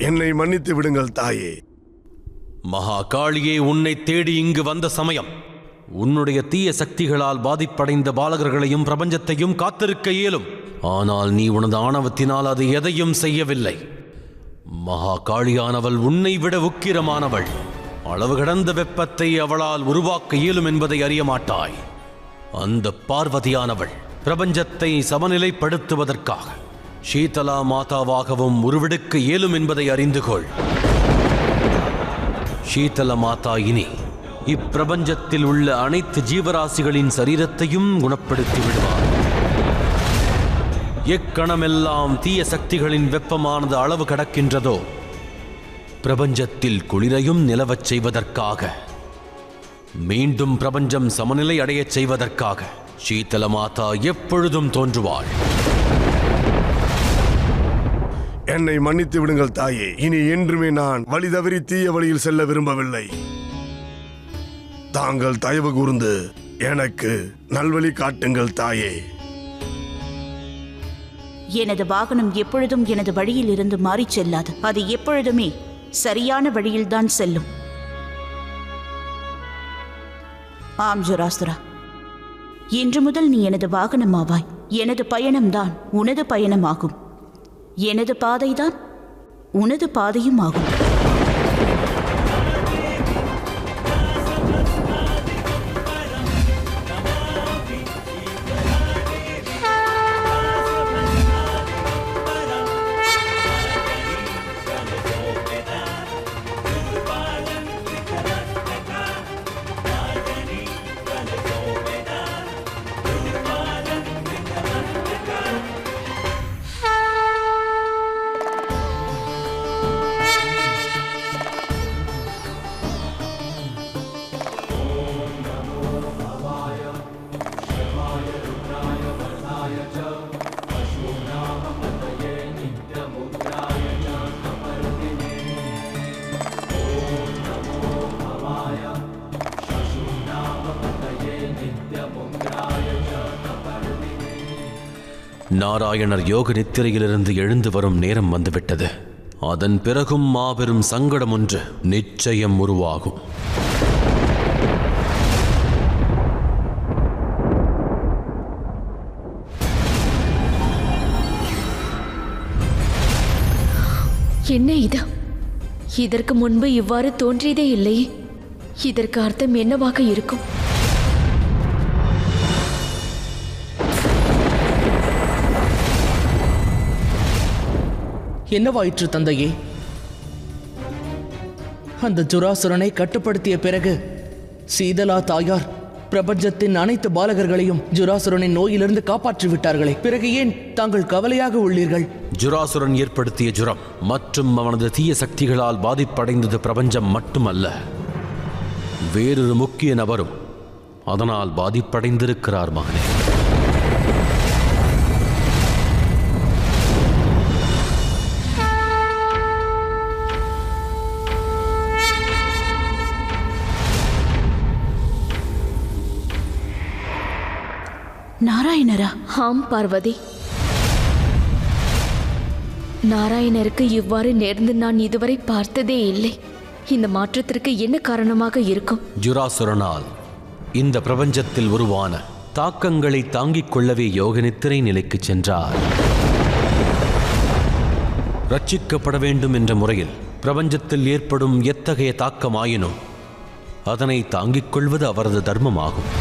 என்னை மன்னித்து விடுங்கள் தாயே. மகா காளியே, உன்னை தேடி இங்கு வந்த சமயம் உன்னுடைய தீய சக்திகளால் பாதிப்படைந்த பாலகர்களையும் பிரபஞ்சத்தையும் காத்திருக்க இயலும். ஆனால் நீ உனது ஆணவத்தினால் அது எதையும் செய்யவில்லை. மகா காளியானவள் உன்னை விட உக்கிரமானவள். அளவு கடந்த வெப்பத்தை அவளால் உருவாக்க இயலும் என்பதை அறிய மாட்டாய். அந்த பார்வதியானவள் பிரபஞ்சத்தை சமநிலைப்படுத்துவதற்காக சீதலா மாதாவாகவும் உருவெடுக்க இயலும் என்பதை அறிந்து கொள். சீதல மாதா இனி இப்பிரபஞ்சத்தில் உள்ள அனைத்து ஜீவராசிகளின் சரீரத்தையும் குணப்படுத்தி விடுவார். எக்கணமெல்லாம் தீய சக்திகளின் வெப்பமானது அளவு கடக்கின்றதோ, பிரபஞ்சத்தில் குளிரையும் நிலவச் செய்வதற்காக, மீண்டும் பிரபஞ்சம் சமநிலை அடையச் செய்வதற்காக சீதல மாதா எப்பொழுதும் தோன்றுவாள். என்னை மன்னித்து விடுங்கள் தாயே. இனி என்றுமே நான் வழி தவறி தீய வழியில் செல்ல விரும்பவில்லை. தாங்கள் தயவு கூர்ந்து எனக்கு நல்வழி காட்டுங்கள் தாயே. எனது வாகனம் எப்பொழுதும் எனது வழியில் இருந்து மாறிச் செல்லாது. அது எப்பொழுதுமே சரியான வழியில்தான் செல்லும். ஆம் ஜுராசுரா, இன்று முதல் நீ எனது வாகனமாவாய். எனது பயணம்தான் உனது பயணமாகும். எனது பாதைதான் உனது பாதையும் ஆகும். நாராயணர் யோக நித்திரையிலிருந்து எழுந்து வரும் நேரம் வந்துவிட்டது. அதன் பிறகும் மாபெரும் சங்கடம் ஒன்று நிச்சயம் உருவாகும். என்ன இது? இதற்கு முன்பு இவ்வாறு தோன்றியதே இல்லையே. இதற்கு அர்த்தம் என்னவாக இருக்கும்? என்னவாயிற்று தந்தையே? அந்த ஜுராசுரனை கட்டுப்படுத்திய பிறகு சீதலா தாயார் பிரபஞ்சத்தின் அனைத்து பாலகர்களையும் ஜுராசுரனின் நோயிலிருந்து காப்பாற்றி விட்டார்களே. பிறகு ஏன் தாங்கள் கவலையாக உள்ளீர்கள்? ஜுராசுரன் ஏற்படுத்திய ஜுரம் மற்றும் அவனது தீய சக்திகளால் பாதிப்படைந்தது பிரபஞ்சம் மட்டுமல்ல, வேறொரு முக்கிய நபரும் அதனால் பாதிப்படைந்திருக்கிறார் மகனே. நாராயணரா? ஆம் பார்வதி, நாராயணருக்கு இவ்வாறு நேர்ந்து நான் இதுவரை பார்த்ததே இல்லை. இந்த மாற்றத்திற்கு என்ன காரணமாக இருக்கும்? ஜுராசுரனால் இந்த பிரபஞ்சத்தில் உருவான தாக்கங்களை தாங்கிக் கொள்ளவே யோக நித்திரை நிலைக்கு சென்றார். ரட்சிக்கப்பட வேண்டும் என்ற முறையில் பிரபஞ்சத்தில் ஏற்படும் எத்தகைய தாக்கமாயினும் அதனை தாங்கிக் கொள்வது அவரது தர்மமாகும்.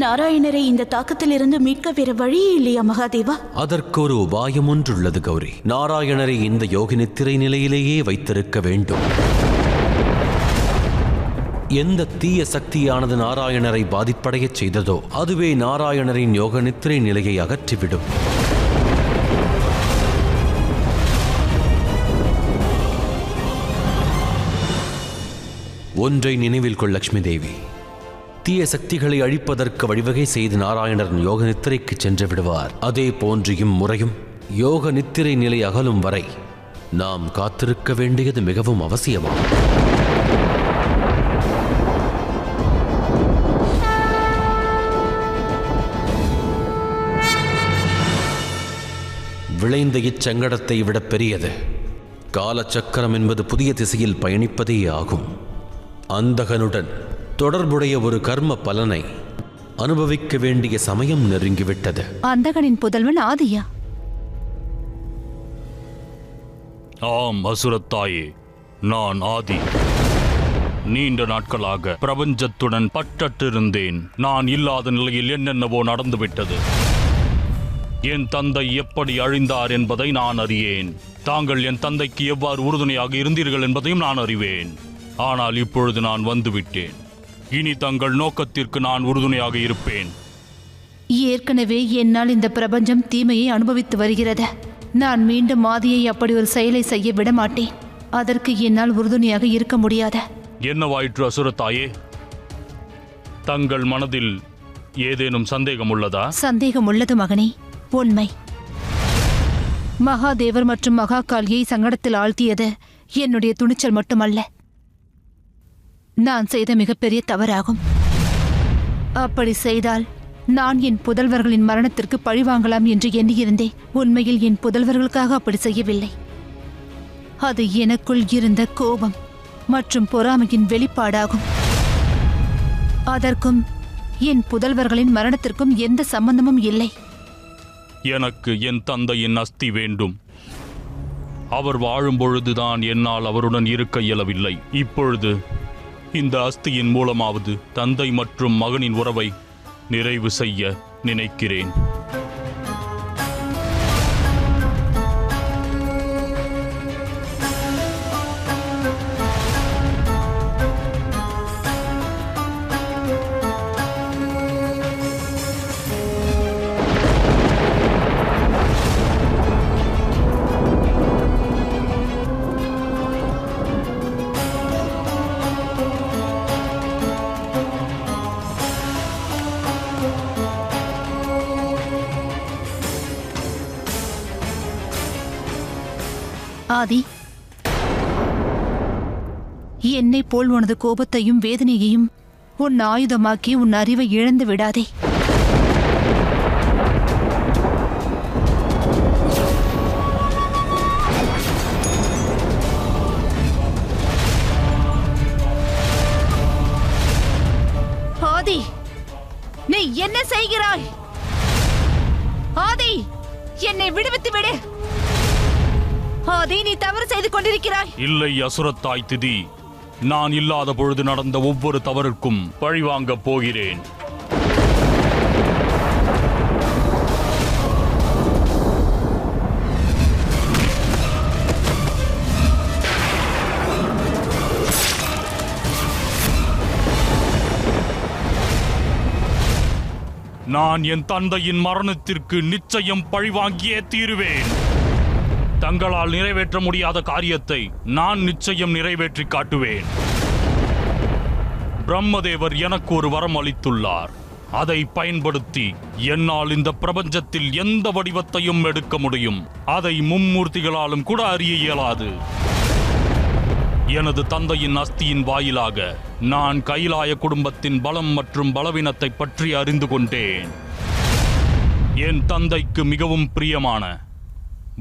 நாராயணரை இந்த தாக்கத்திலிருந்து மீட்க வேற வழியே இல்லையா மகாதேவா? அதற்கு ஒரு உபாயம் ஒன்றுள்ளது கௌரி. நாராயணரை இந்த யோக நித்திரை நிலையிலேயே வைத்திருக்க வேண்டும். எந்த தீய சக்தியானது நாராயணரை பாதிப்படையச் செய்ததோ அதுவே நாராயணரின் யோக நித்திரை நிலையை அகற்றிவிடும். ஒன்றை நினைவில் கொள் லட்சுமி தேவி, தீய சக்திகளை அழிப்பதற்கு வழிவகை செய்து நாராயணர் யோக நித்திரைக்கு சென்று விடுவார். அதே போன்று இம்முறையும் யோக நித்திரை நிலை அகலும் வரை நாம் காத்திருக்க வேண்டியது மிகவும் அவசியமாகும். விளைந்த இச்சங்கடத்தை விட பெரியது. காலச்சக்கரம் என்பது புதிய திசையில் பயணிப்பதே ஆகும். அந்தகனுடன் தொடர்புடைய ஒரு கர்ம பலனை அனுபவிக்க வேண்டிய சமயம் நெருங்கிவிட்டது. அந்தகனின் புதல்வன் ஆதியா? ஆம் அசுரத்தாயே, நான் ஆதி. நீண்ட நாட்களாக பிரபஞ்சத்துடன் பற்றற்றிருந்தேன். நான் இல்லாத நிலையில் என்னென்னவோ நடந்துவிட்டது. என் தந்தை எப்படி அழிந்தார் என்பதை நான் அறியேன். தாங்கள் என் தந்தைக்கு எவ்வாறு உறுதுணையாக இருந்தீர்கள் என்பதையும் நான் அறிவேன். ஆனால் இப்பொழுது நான் வந்துவிட்டேன். இனி தங்கள் நோக்கத்திற்கு நான் உறுதுணையாக இருப்பேன். ஏற்கனவே என்னால் இந்த பிரபஞ்சம் தீமையை அனுபவித்து வருகிறது. நான் மீண்டும் ஆதியை அப்படி ஒரு செயலை செய்ய விடமாட்டேன். அதற்கு என்னால் உறுதுணையாக இருக்க முடியாத. என்னவாயிற்று அசுரத்தாயே? தங்கள் மனதில் ஏதேனும் சந்தேகம் உள்ளதா? சந்தேகம் உள்ளது மகனே, உண்மை. மகாதேவர் மற்றும் மகாகாளியை சங்கடத்தில் ஆழ்த்தியது என்னுடைய துணிச்சல் மட்டுமல்ல, நான் செய்த மிகப்பெரிய தவறாகும். அப்படி செய்தால் நான் என் புதல்வர்களின் மரணத்திற்கு பழிவாங்கலாம் என்று எண்ணியிருந்தேன். உண்மையில் என் புதல்வர்களுக்காக அப்படி செய்யவில்லை. அது எனக்குள் இருந்த கோபம் மற்றும் பொறாமையின் வெளிப்பாடாகும். அதற்கும் என் புதல்வர்களின் மரணத்திற்கும் எந்த சம்பந்தமும் இல்லை. எனக்கு என் தந்தையின் அஸ்தி வேண்டும். அவர் வாழும் பொழுதுதான் என்னால் அவருடன் இருக்க இயலவில்லை. இப்பொழுது இந்த அஸ்தியின் மூலமாவது தந்தை மற்றும் மகனின் உறவை நிறைவு செய்ய நினைக்கிறேன். ஆதி, என்னை போல் உனது கோபத்தையும் வேதனையையும் உன் ஆயுதமாக்கி உன் அறிவை இழந்து விடாதே. ஆதி, நீ என்ன செய்கிறாய்? ஆதி, என்னை விடுவித்து விடு. ஆதி, நீ தவறு செய்து கொண்டிருக்கிறாய். இல்லை அசுரத்தாய் திதி, நான் இல்லாத பொழுது நடந்த ஒவ்வொரு தவறுக்கும் பழிவாங்கப் போகிறேன். நான் என் தந்தையின் மரணத்திற்கு நிச்சயம் பழிவாங்கியே தீருவேன். தங்களால் நிறைவேற்ற முடியாத காரியத்தை நான் நிச்சயம் நிறைவேற்றி காட்டுவேன். பிரம்மதேவர் எனக்கு ஒரு வரம் அளித்துள்ளார். அதை பயன்படுத்தி என்னால் இந்த பிரபஞ்சத்தில் எந்த வடிவத்தையும் எடுக்க முடியும். அதை மும்மூர்த்திகளாலும் கூட அறிய இயலாது. எனது தந்தையின் அஸ்தியின் வாயிலாக நான் கைலாய குடும்பத்தின் பலம் மற்றும் பலவீனத்தை பற்றி அறிந்து கொண்டேன். என் தந்தைக்கு மிகவும் பிரியமான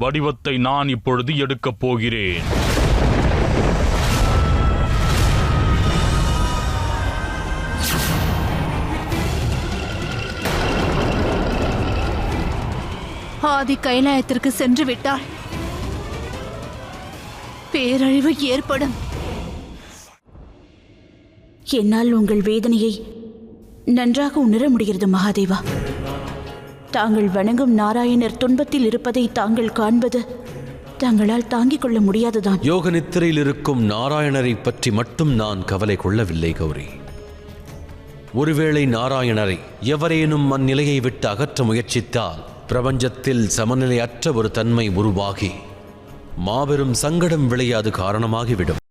வடிவத்தை நான் இப்பொழுது எடுக்கப் போகிறேன். ஆதி கைலாயத்திற்கு சென்று விட்டால் பேரழிவு ஏற்படும். என்னால் உங்கள் வேதனையை நன்றாக உணர முடிகிறது மகாதேவா. தாங்கள் வணங்கும் நாராயணர் துன்பத்தில் இருப்பதை தாங்கள் காண்பது தங்களால் தாங்கிக் கொள்ள முடியாதுதான். யோக நித்திரையில் இருக்கும் நாராயணரை பற்றி மட்டும் நான் கவலை கொள்ளவில்லை கௌரி. ஒருவேளை நாராயணரை எவரேனும் அந்நிலையை விட்டு அகற்ற முயற்சித்தால் பிரபஞ்சத்தில் சமநிலையற்ற ஒரு தன்மை உருவாகி மாபெரும் சங்கடம் விளையாது காரணமாகிவிடும்.